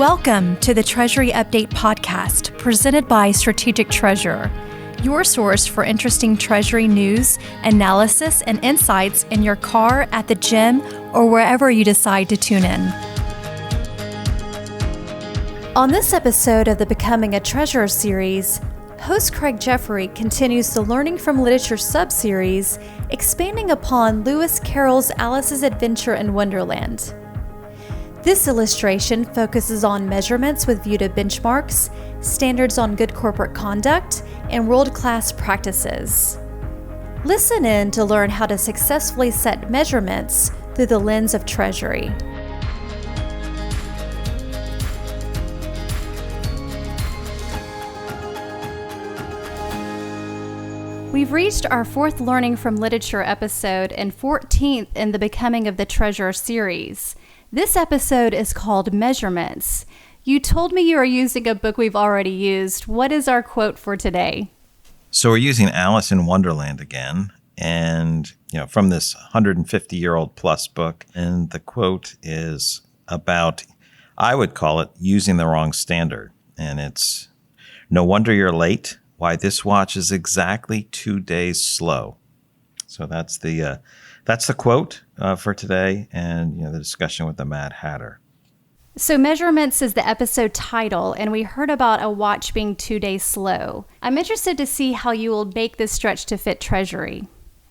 Welcome to the Treasury Update podcast presented by Strategic Treasurer, your source for interesting Treasury news, analysis, and insights in your car, at the gym, or wherever you decide to tune in. On this episode of the Becoming a Treasurer series, host Craig Jeffery continues the Learning from Literature subseries, expanding upon Lewis Carroll's Alice's Adventure in Wonderland. This illustration focuses on measurements with view to benchmarks, standards on good corporate conduct, and world-class practices. Listen in to learn how to successfully set measurements through the lens of Treasury. We've reached our fourth Learning from Literature episode and 14th in the Becoming of the Treasurer series. This episode is called Measurements. You told me you are using a book we've already used. What is our quote for today? So we're using Alice in Wonderland again, and from this 150-year-old plus book. And the quote is about, I would call it, using the wrong standard. And it's, "No wonder you're late. Why, this watch is exactly 2 days slow." So that's the quote for today, and the discussion with the Mad Hatter. So Measurements is the episode title, and we heard about a watch being 2 days slow. I'm interested to see how you will make this stretch to fit Treasury.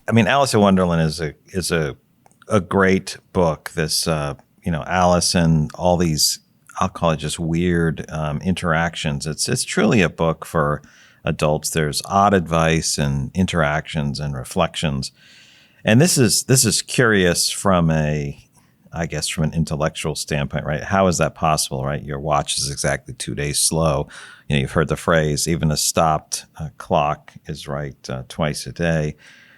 I mean, Alice in Wonderland is a great book. This Alice and all these, I'll call it just weird interactions. It's truly a book for adults. There's odd advice and interactions and reflections. And this is curious from an intellectual standpoint, right? How is that possible, right? Your watch is exactly 2 days slow. You've heard the phrase, even a stopped clock is right twice a day.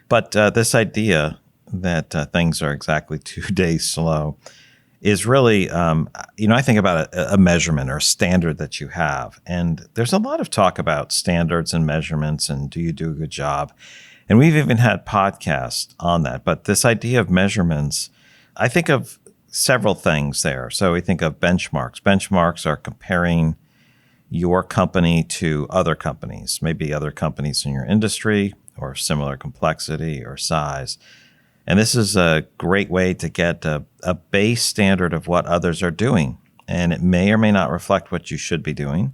But this idea that things are exactly 2 days slow is really, I think about a measurement or a standard that you have. And there's a lot of talk about standards and measurements and do you do a good job? And we've even had podcasts on that. But this idea of measurements, I think of several things there. So we think of benchmarks. Benchmarks are comparing your company to other companies, maybe other companies in your industry or similar complexity or size. And this is a great way to get a base standard of what others are doing. And it may or may not reflect what you should be doing.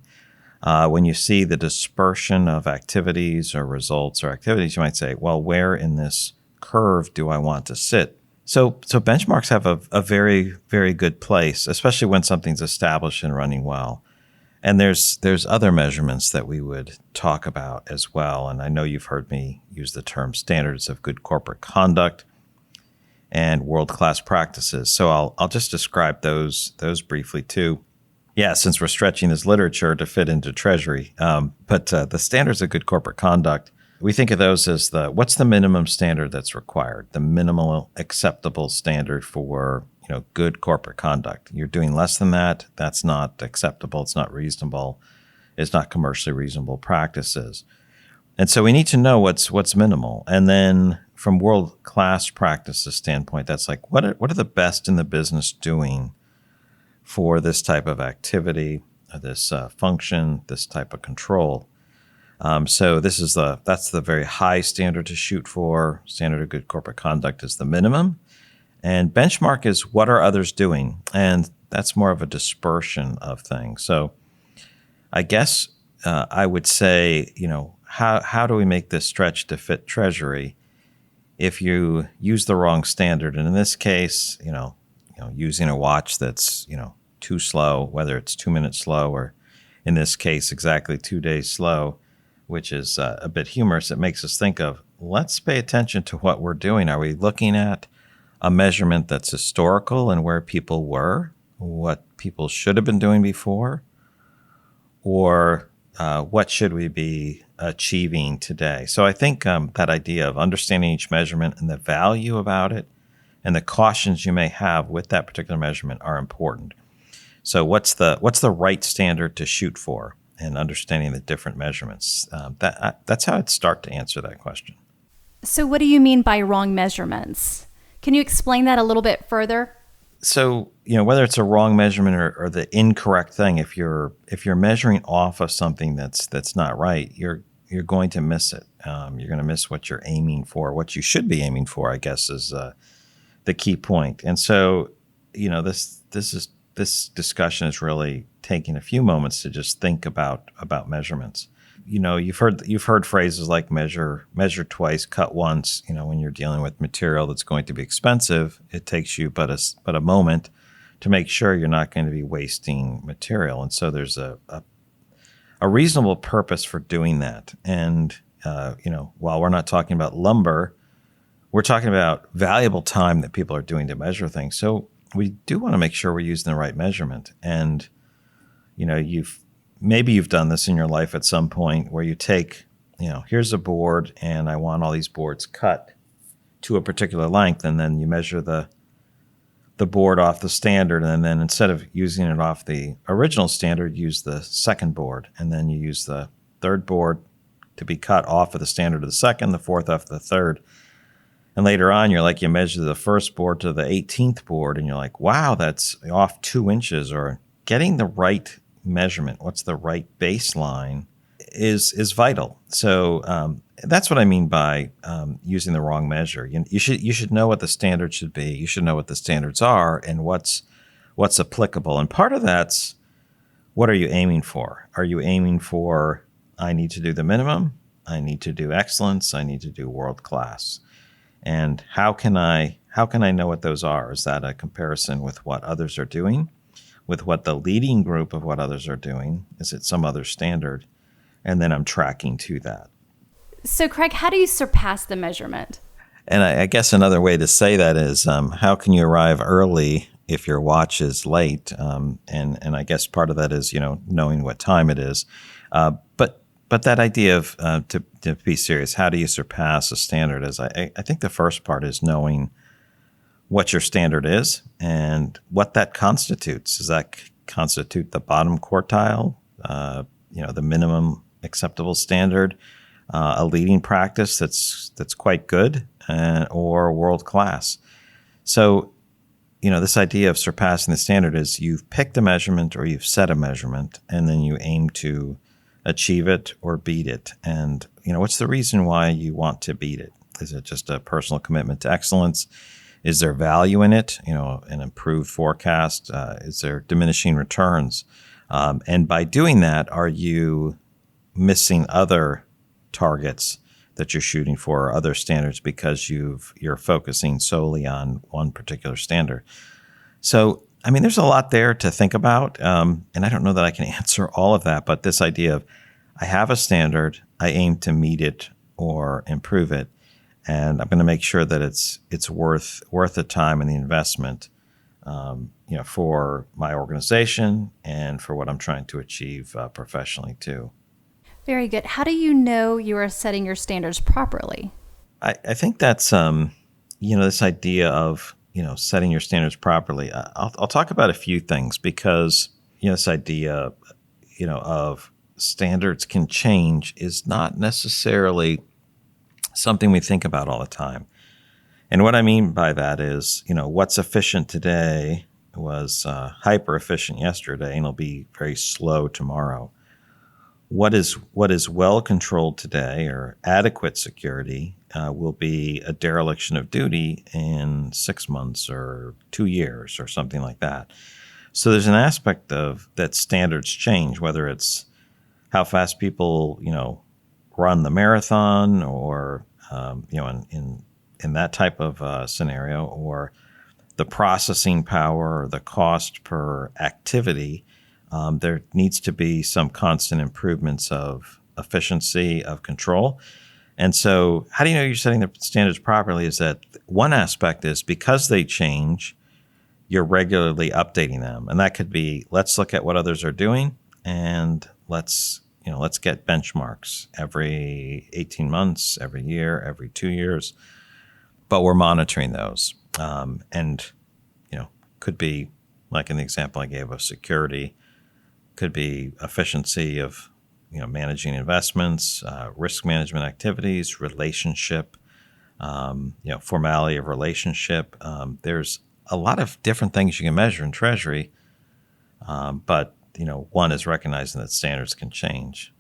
When you see the dispersion of activities or results or activities, you might say, well, where in this curve do I want to sit? So benchmarks have a very, very good place, especially when something's established and running well. And there's other measurements that we would talk about as well. And I know you've heard me use the term standards of good corporate conduct and world-class practices. So I'll just describe those briefly too. Yeah, since we're stretching this literature to fit into Treasury. But the standards of good corporate conduct, we think of those as what's the minimum standard that's required, the minimal acceptable standard for good corporate conduct. You're doing less than that, that's not acceptable, it's not reasonable, it's not commercially reasonable practices. And so we need to know what's minimal. And then from world-class practices standpoint, that's like, what are the best in the business doing for this type of activity, this function, this type of control. So that's the very high standard to shoot for. Standard of good corporate conduct is the minimum. And benchmark is what are others doing? And that's more of a dispersion of things. So I guess I would say, how do we make this stretch to fit Treasury if you use the wrong standard? And in this case, using a watch that's, too slow, whether it's 2 minutes slow or in this case, exactly 2 days slow, which is a bit humorous. It makes us think of, let's pay attention to what we're doing. Are we looking at a measurement that's historical and where people were, what people should have been doing before, or what should we be achieving today? So I think that idea of understanding each measurement and the value about it and the cautions you may have with that particular measurement are important. So what's the right standard to shoot for, and understanding the different measurements? That's how I'd start to answer that question. So what do you mean by wrong measurements? Can you explain that a little bit further? So, whether it's a wrong measurement or the incorrect thing, if you're measuring off of something that's not right, you're going to miss it. You're going to miss what you're aiming for, what you should be aiming for, I guess, is the key point. And so, this discussion is really taking a few moments to just think about measurements. You've heard phrases like measure twice, cut once. When you're dealing with material that's going to be expensive, it takes you but a moment to make sure you're not going to be wasting material. And so there's a reasonable purpose for doing that. And while we're not talking about lumber, we're talking about valuable time that people are doing to measure things. So we do want to make sure we're using the right measurement. And maybe you've done this in your life at some point where you take, here's a board and I want all these boards cut to a particular length, and then you measure the board off the standard, and then instead of using it off the original standard, use the second board, and then you use the third board to be cut off of the standard of the second, the fourth off the third. And later on, you measure the first board to the 18th board, and you're like, wow, that's off 2 inches. Or getting the right measurement, what's the right baseline, is vital. So that's what I mean by using the wrong measure. You should know what the standard should be. You should know what the standards are and what's applicable. And part of that's, what are you aiming for? Are you aiming for, I need to do the minimum, I need to do excellence, I need to do world class? And how can I know what those are? Is that a comparison with what others are doing, with what the leading group of what others are doing? Is it some other standard? And then I'm tracking to that. So, Craig, how do you surpass the measurement? And I guess another way to say that is, how can you arrive early if your watch is late? And I guess part of that is, knowing what time it is. But that idea of, to be serious, how do you surpass a standard? I think the first part is knowing what your standard is and what that constitutes. Does that constitute the bottom quartile, the minimum acceptable standard, a leading practice that's quite good, or world class? So, this idea of surpassing the standard is you've picked a measurement or you've set a measurement, and then you aim to achieve it or beat it. And, what's the reason why you want to beat it? Is it just a personal commitment to excellence? Is there value in it? An improved forecast? Is there diminishing returns? And by doing that, are you missing other targets that you're shooting for, or other standards, because you're focusing solely on one particular standard? So, there's a lot there to think about. And I don't know that I can answer all of that, but this idea of, I have a standard, I aim to meet it or improve it, and I'm going to make sure that it's worth the time and the investment, for my organization and for what I'm trying to achieve professionally too. Very good. How do you know you are setting your standards properly? I think that's this idea of setting your standards properly. I'll talk about a few things, because this idea of standards can change is not necessarily something we think about all the time. And what I mean by that is, what's efficient today was hyper efficient yesterday, and it'll be very slow tomorrow. What is well controlled today, or adequate security, will be a dereliction of duty in 6 months or 2 years or something like that. So there's an aspect of that standards change, whether it's how fast people, run the marathon, or in that type of scenario, or the processing power or the cost per activity. There needs to be some constant improvements of efficiency, of control. And so how do you know you're setting the standards properly? Is that one aspect is, because they change, you're regularly updating them. And that could be, let's look at what others are doing, and let's get benchmarks every 18 months, every year, every 2 years. But we're monitoring those. And could be, like in the example I gave of security, could be efficiency of managing investments, risk management activities, relationship, formality of relationship. There's a lot of different things you can measure in Treasury, but one is recognizing that standards can change.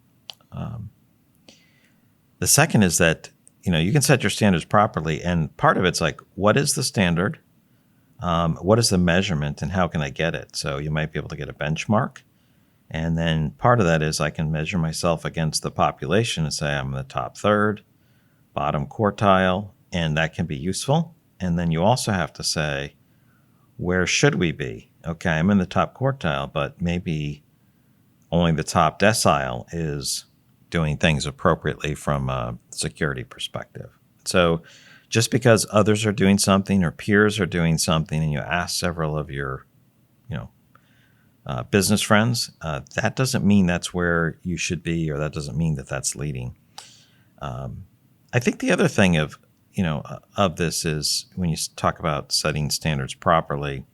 The second is that you can set your standards properly, and part of it's like, what is the standard? What is the measurement, and how can I get it? So you might be able to get a benchmark, and then part of that is I can measure myself against the population and say I'm in the top third, bottom quartile, and that can be useful. And then you also have to say, where should we be? Okay, I'm in the top quartile, but maybe only the top decile is doing things appropriately from a security perspective. So just because others are doing something or peers are doing something, and you ask several of your business friends, that doesn't mean that's where you should be, or that doesn't mean that that's leading. I think the other thing of this is, when you talk about setting standards properly,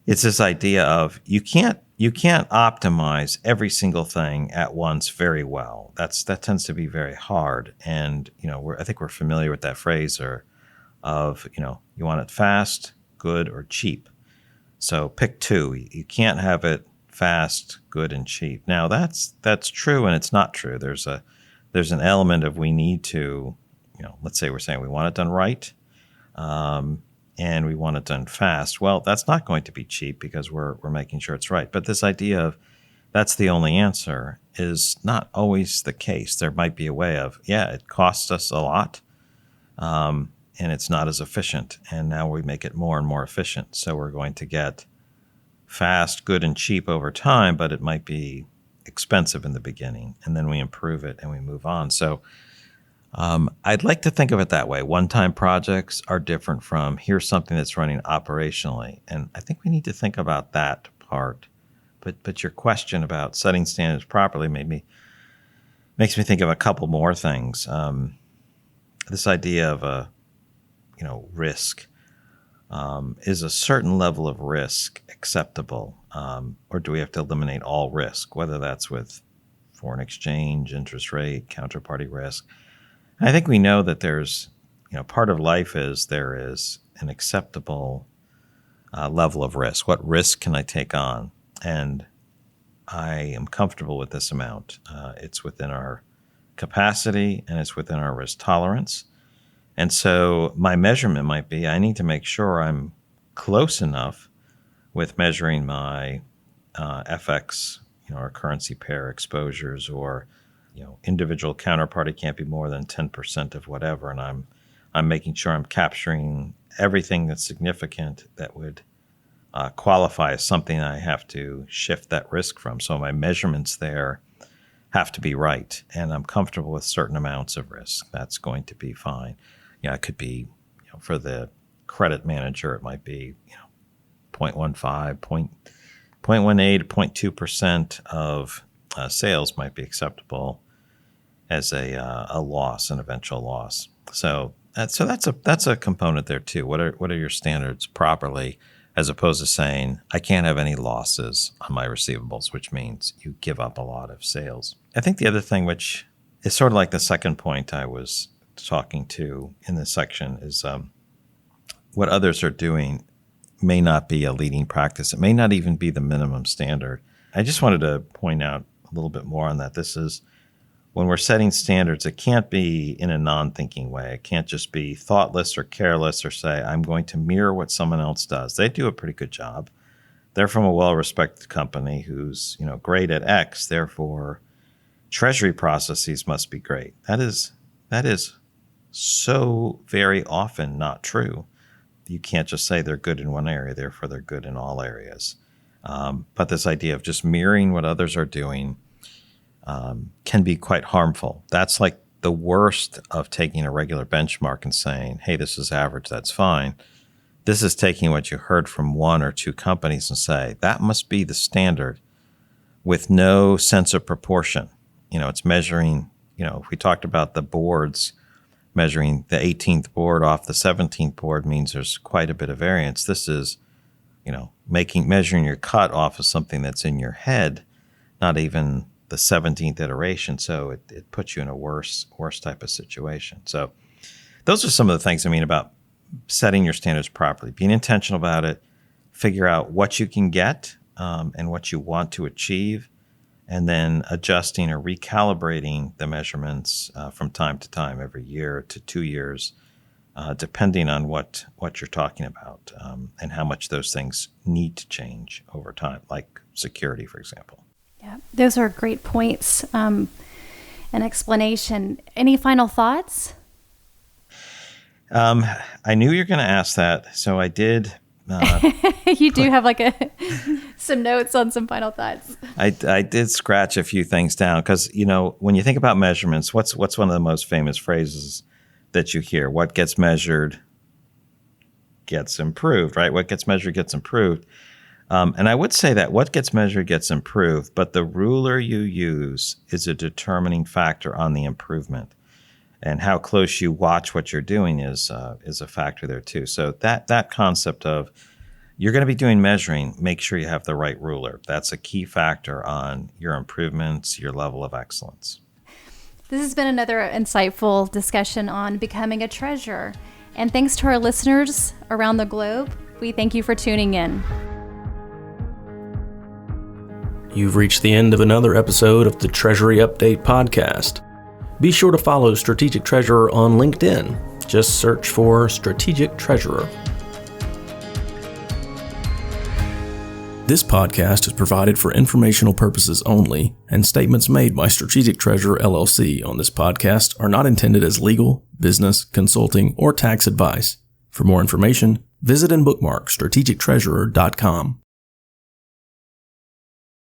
it's this idea of you can't optimize every single thing at once very well. That tends to be very hard, and I think we're familiar with that phrase of you want it fast, good, or cheap. So pick two. You can't have it fast, good, and cheap. Now that's true, and it's not true. There's an element of, we need to, let's say we're saying we want it done right, and we want it done fast. Well, that's not going to be cheap, because we're making sure it's right. But this idea of that's the only answer is not always the case. There might be a way of, it costs us a lot, and it's not as efficient. And now we make it more and more efficient. So we're going to get fast, good, and cheap over time, but it might be expensive in the beginning. And then we improve it and we move on. So I'd like to think of it that way. One-time projects are different from, here's something that's running operationally. And I think we need to think about that part. But your question about setting standards properly makes me think of a couple more things. This idea of risk. Is a certain level of risk acceptable? Or do we have to eliminate all risk, whether that's with foreign exchange, interest rate, counterparty risk? And I think we know that there's, part of life is there is an acceptable level of risk. What risk can I take on? And I am comfortable with this amount. It's within our capacity, and it's within our risk tolerance. And so my measurement might be, I need to make sure I'm close enough with measuring my FX, or currency pair exposures, or individual counterparty can't be more than 10% of whatever, and I'm making sure I'm capturing everything that's significant that would qualify as something I have to shift that risk from. So my measurements there have to be right, and I'm comfortable with certain amounts of risk. That's going to be fine. It could be, for the credit manager, it might be, 0.15, 0.18, 0.2% of sales might be acceptable as a loss, an eventual loss. So that's a component there too. What are your standards properly, as opposed to saying I can't have any losses on my receivables, which means you give up a lot of sales. I think the other thing, which is sort of like the second point I was talking to in this section, is what others are doing may not be a leading practice. It may not even be the minimum standard. I just wanted to point out a little bit more on that. This is, when we're setting standards, it can't be in a non-thinking way. It can't just be thoughtless or careless, or say, I'm going to mirror what someone else does. They do a pretty good job. They're from a well-respected company who's, great at X. Therefore, treasury processes must be great. That is so very often not true. You can't just say they're good in one area, therefore they're good in all areas. But this idea of just mirroring what others are doing can be quite harmful. That's like the worst of taking a regular benchmark and saying, hey, this is average, that's fine. This is taking what you heard from one or two companies and say, that must be the standard, with no sense of proportion. It's measuring, if we talked about the boards, measuring the 18th board off the 17th board means there's quite a bit of variance. This is, measuring your cut off of something that's in your head, not even the 17th iteration. So it puts you in a worse type of situation. So those are some of the things about setting your standards properly, being intentional about it, figure out what you can get and what you want to achieve, and then adjusting or recalibrating the measurements from time to time, every year to 2 years, depending on what you're talking about and how much those things need to change over time, like security, for example. Yeah, those are great points and explanation. Any final thoughts? I knew you were going to ask that, so I did. You do have like some notes on some final thoughts. I did scratch a few things down because, when you think about measurements, what's one of the most famous phrases that you hear? What gets measured gets improved, right? What gets measured gets improved. And I would say that what gets measured gets improved, but the ruler you use is a determining factor on the improvement. And how close you watch what you're doing is a factor there too. So that concept of you're going to be doing measuring, make sure you have the right ruler. That's a key factor on your improvements, your level of excellence. This has been another insightful discussion on becoming a treasurer. And thanks to our listeners around the globe, we thank you for tuning in. You've reached the end of another episode of the Treasury Update podcast. Be sure to follow Strategic Treasurer on LinkedIn. Just search for Strategic Treasurer. This podcast is provided for informational purposes only, and statements made by Strategic Treasurer LLC on this podcast are not intended as legal, business, consulting, or tax advice. For more information, visit and bookmark strategictreasurer.com.